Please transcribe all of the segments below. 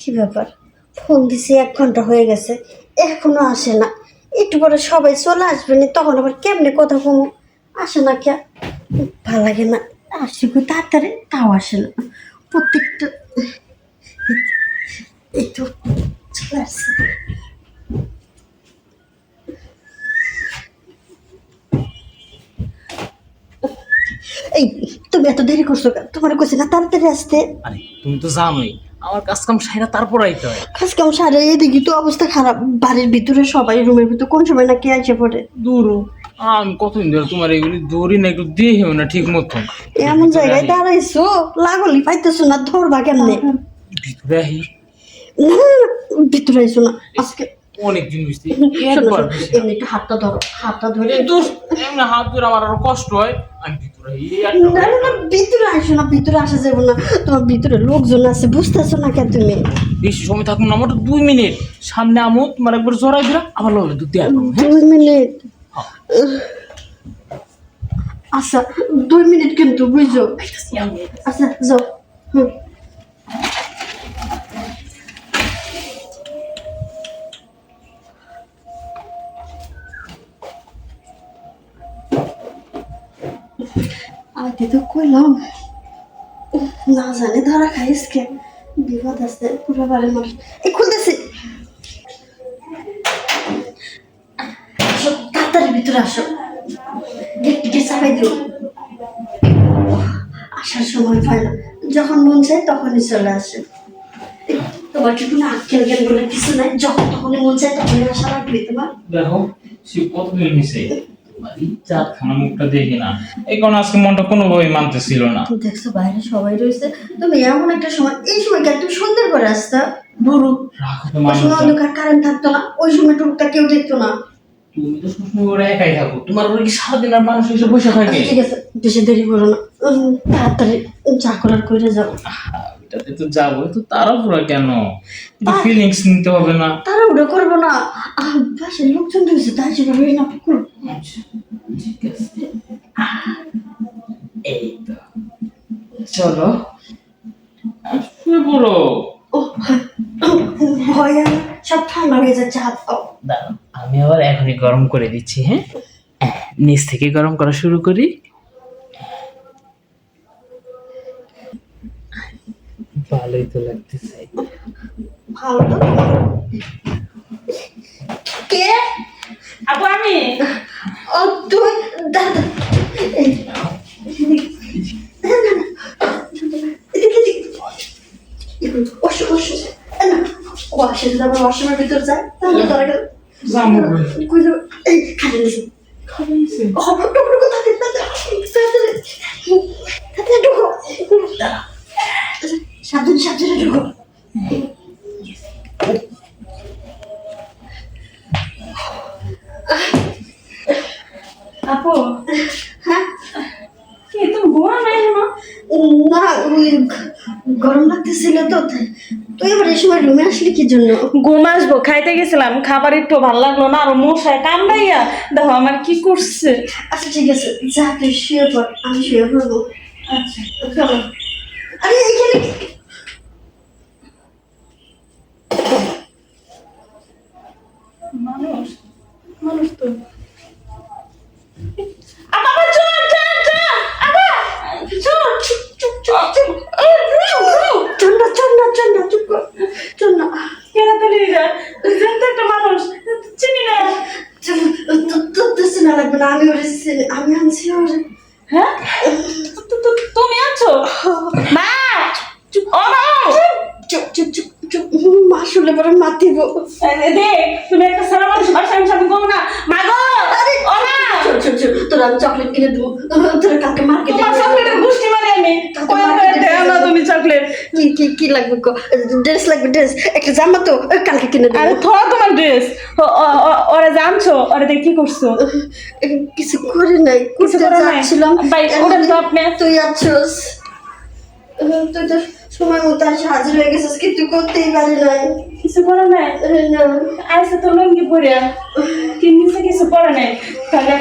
কি ব্যাপার, ফোন দিছি 1 ঘন্টা হয়ে গেছে, এখনো আসে না। একটু পরে সবাই চলে আসবে না, তখন আবার কেমনে কথা কমু? আসে না কে? ভাল লাগে না। আসছি খুব তাড়াতাড়ি, তাও আসে না। প্রত্যেকটা এই তো চলে আসছে। এই, তুমি এত দেরি করছো কেন? তোমার কইছি না তাড়াতাড়ি আসতে। আরে তুমি তো জানোই আমার কাজ কাম সাইরা তারপর আইতে হয়। আজকে আমার সারা এদিকে তো অবস্থা খারাপ, বাড়ির ভিতরে সবাই, রুমের ভিতরে কোন সময় না কে আসে পড়ে। দূর আমি কতদিন ধরে তোমার এগুলি ধরি না, একটু দেখেও না ঠিক মতন। এমন জায়গায় দাঁড়াইছো, লাগলি পাইতেছো না, ধরবা কেমনে? ভিতরে আহি। না, ভিতরে আইসো না আজকে। অনেকদিন হইছে শোনো, একবার শোনো, এমনি একটু হাতটা ধরো, হাতটা ধরে। কিন্তু এমনি হাত ধরে আমার আরো কষ্ট হয়। আমি ভিতরে আহি, এই না না না, ভিতরে আসো না, ভিতরে আসা যাবো না। তোমার ভিতরে লোকজন আছে, বুঝতেছো না কেন তুমি? বেশি সময় থাকুন না, আমার 2 মিনিট সামনে আমো তোমার একবার জড়াই দিলা আবার লগে দুধ দেয়া করবো, হ্যাঁ? 2 মিনিট? আচ্ছা, 2 মিনিট কিন্তু বুঝছো। আচ্ছা যাও। হুম। আগে তো কইলাম, না জানে ধরা খাইস কে, বিপদ আছে পুরো বাড়ির মানুষ। এই খুলতেছি, আসো তাড়াতাড়ি ভিতরে আসো, গেটটিকে চাপাই দিও। আসার সময় পায় না, যখন মন চায় তখনই চলে আসে। এই, তোমার কি কোনো আক্কেল জ্ঞান বলে কিছু নাই? যখন তখনই মন চায় তখনই আসা লাগবে তোমার? দেখো সে কতদিন মিশে তোমার ইচ্ছা খানা মুখটা দেখি না, এই কারণে আজকে মনটা কোনোভাবেই মানতেছিল না। তুমি দেখছো বাইরে সবাই রয়েছে, তুমি এমন একটা সময়, এই সময় কি একটু সুন্দর করে আসতা? ধরো রাখো তো ওই মানুষ, সময় অন্ধকার, কারেন্ট থাকতো না, ওই সময় টুকটা কেউ দেখতো না। তুমি তো সবসময় ওরা একাই থাকো, তোমার ওরা কি সারাদিন আর মানুষ এসে বসে থাকে? ঠিক আছে, বেশি দেরি করো না, তাড়াতাড়ি যা করার করে যাও। এটাতে তো যাবো, তো তাড়াহুড়া কেন? একটু ফিলিংস নিতে হবে না? তারা ওটা করবো না, বাসায় লোকজন রয়েছে, তাই যেভাবে না করো। আচ্ছা, ঠিক আছে। এই তো চলো শুয়ে পড়ো। ও, ভয় আমার সব ঠান্ডা হয়ে যাচ্ছে, হাত পাও। দাঁড়াও আমি আবার এখনই গরম করে দিচ্ছি, হ্যাঁ? নিচ থেকে গরম করা শুরু করি। ভালোই তো লাগতেছে। ভালো তো। কে? আপু আমি। ও তুই, দাদা, এই, ও আসে যদি আবার ওয়াশরুমের ভিতর যায়, তাহলে তারা জামু কই যাবে? এই খাটে নিছি, টুকটুকু থাকে, তাড়াতাড়ি ঢুকো, সাবধানে সাবধানে ঢুকো। আপু হ্যাঁ, কি তুমি ঘুমা নাই না? না ওই গরম লাগতেছিল তো, তুই এবার এই সময় রুমে আসলি কি জন্য? ঘুম আসবো, খাইতে গেছিলাম, খাবার একটু ভালো লাগলো না, আর মশায় কামড়াইয়া দেখো আমার কি করছে। আচ্ছা ঠিক আছে, যা তুই শুয়ে পড়, আমি শুয়ে পড়বো। আচ্ছা চলো। আরে এইখানে মানুষ, মানুষ তো আপা চল চল চল আপা চল চুপ চুপ চুপ চুপ চল না, চল না, চল না, চুপ কর, চল না। কেন তুলি যা জানতে একটা মানুষ চিনি না। তোর তো চেনা লাগবে না, আমি ওরে আমি আনছি ওরে। হ্যাঁ তুমি আছো মা? চুপ ও মা চুপ চুপ চুপ চুপ, মা শুনলে পরে মাতিব। দেখ তুমি একটা সারা মানুষ বাসায় আমি সামনে না মা গো। ও মা চুপ চুপ চুপ, তোর আমি চকলেট কিনে দেবো, তোর কালকে মার্কেটে। তোমার চকলেটের গুষ্টি মারি আমি না তুমি চকলেট কি কি কি লাগবে? ড্রেস লাগবে, ড্রেস, একটা জামা তো কালকে কিনে দেবো। আরে থর তোমার ড্রেস ওরা জানছো ওরা দেখি কি করছো? কিছু করে নাই, কিছু করতে করো নাই? যাচ্ছিলাম। ভাই ওটা তো আপনি তুই আছোস, তুই তো সময় মতো আসে হাজির হয়ে গেছিস, কিন্তু করতেই পারি নাই। কিছু করো নাই? না, আইসা তো লঙ্গি পরিয়া কি নিচে কিছু পরে নাই, তাহলে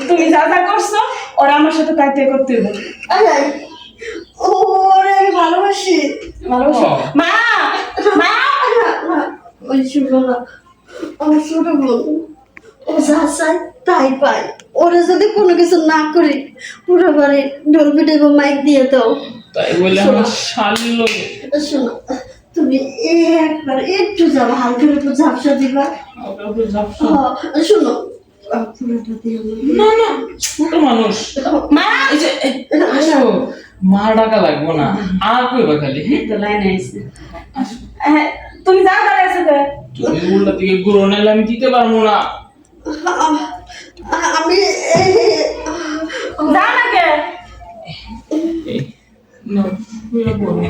তুমি যা যা করছো ওরা আমার সাথে তাই তাই করতে হবে। আয় আয়, ওরে আমি ভালোবাসি। ভালোবাসো? মা মা বলি শুনো না, আমার ছোট বোন ও যা চায় তাই পায়। ওরা যদি কোনো কিছু না করি পুরো বাড়ি ঢোল পিটে মাইক দিয়ে দাও। তাই বলে আমার শালি লোকে শোনো, তুমি একবার একটু যাবো, হালকা একটু ঝাপসা দিবা। শোনো, পুরোটা দিয়ে না না, ছোট মানুষ। মা এই যে আসো, মা ডাকা লাগবো না, আর কইবা খালি। এই তো লাইন আইছে। তুমি যা দাঁড়াইছো কে? তুমি উল্টা দিকে ঘুরো, নাইলে আমি দিতে পারবো না। আমি যা না কে? এই না, বুইড়া বলো।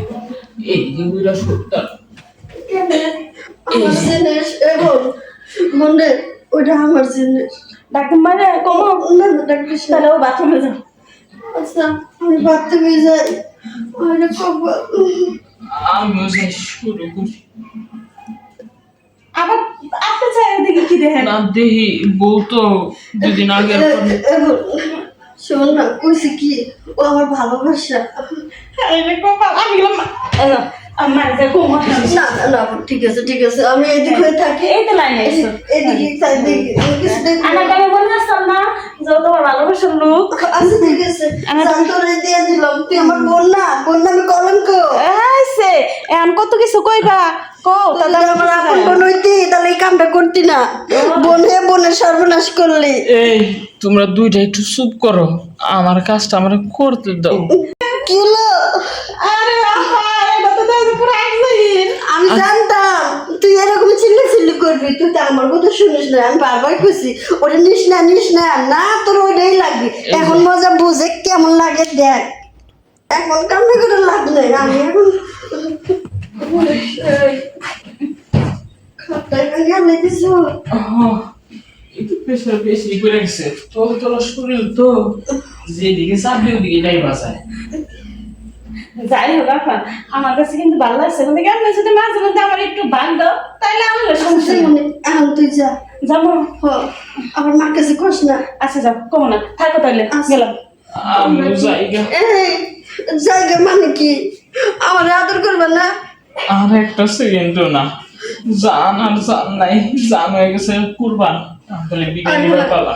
এই যে বুইড়া সত্তর। আমার জিনিস এবং মনে ওটা আমার জিনিস। ডাক্তার মারে কমো না না ডাক্তার সাহেব। তাহলে ও বাথরুমে যাও। আচ্ছা আমি বাথরুমে যাই। ওটা কবে আমিও যাই শুরু করি। আবার আপনি চাই দেখি কি দেখেন? না দেহি, বউ তো দুদিন আগে এবং শোন না, কইছি কি ও আমার ভালোবাসা। আরে কপাল, আমি গেলাম আমার যে কমো। না না না ঠিক আছে ঠিক আছে, আমি এদিক হয়ে থাকি। এই তো লাইন আইছে। এদিকে তাই দেখি কিছু দেখি। আমার গায়ে বলে আসতাম না যে ও তোমার ভালোবাসার লোক। আচ্ছা ঠিক আছে, তোরে দিয়ে দিলাম। তুই আমার বোন না, বোন না আমি কলঙ্ক। আইছে এখন কত কিছু কইবা কো তাহলে আমার আপন বোন হইতি তাহলে এই কামটা করতি না। বোন হয়ে বোনের সর্বনাশ করলি। এই তোমরা দুইটা একটু চুপ করো, আমার কাজটা আমার করতে দাও। কি হলো? আরে বাবা এটা তো তাহলে পুরো একদিন। আমি জানতাম তুই এরকম চিল্লি করবি। তুই তো আমার কথা শুনিস না, আমি বারবার কইছি ওটা নিস না নিস না। না তোর ওটাই লাগবে। এখন মজা বুঝে কেমন লাগে দেখ। এখন কামনা করে লাভ নেই। আমি এখন খাতায় গেলে দিছ। একটু প্রেশার বেশি করে গেছে, তোল তোলা শরীর তো, যেদিকে চাপবে ওদিকে যাই বাসায়। যাই হোক আপা, আমার কাছে কিন্তু ভালো লাগছে কিন্তু কেমন যদি মাঝে মধ্যে আমার একটু বাদ দাও তাহলে আমার সমস্যা নেই। এখন তুই যা। যাবো আমার মার কাছে কস না। আচ্ছা যাও কমো না থাকো তাহলে গেলাম। আমিও জায়গা এই জায়গা মানে কি? আমার আদর করবে না? আর একটা সেকেন্ডও না, জান আর জান নাই, জান হয়ে গেছে কুরবান। তাহলে বিজ্ঞানী পালা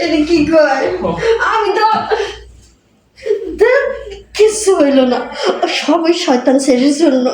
এটা কি কয়? আমি তো ধ্যাৎ, কিচ্ছু হইল না। সবই শয়তান ছেলের জন্য।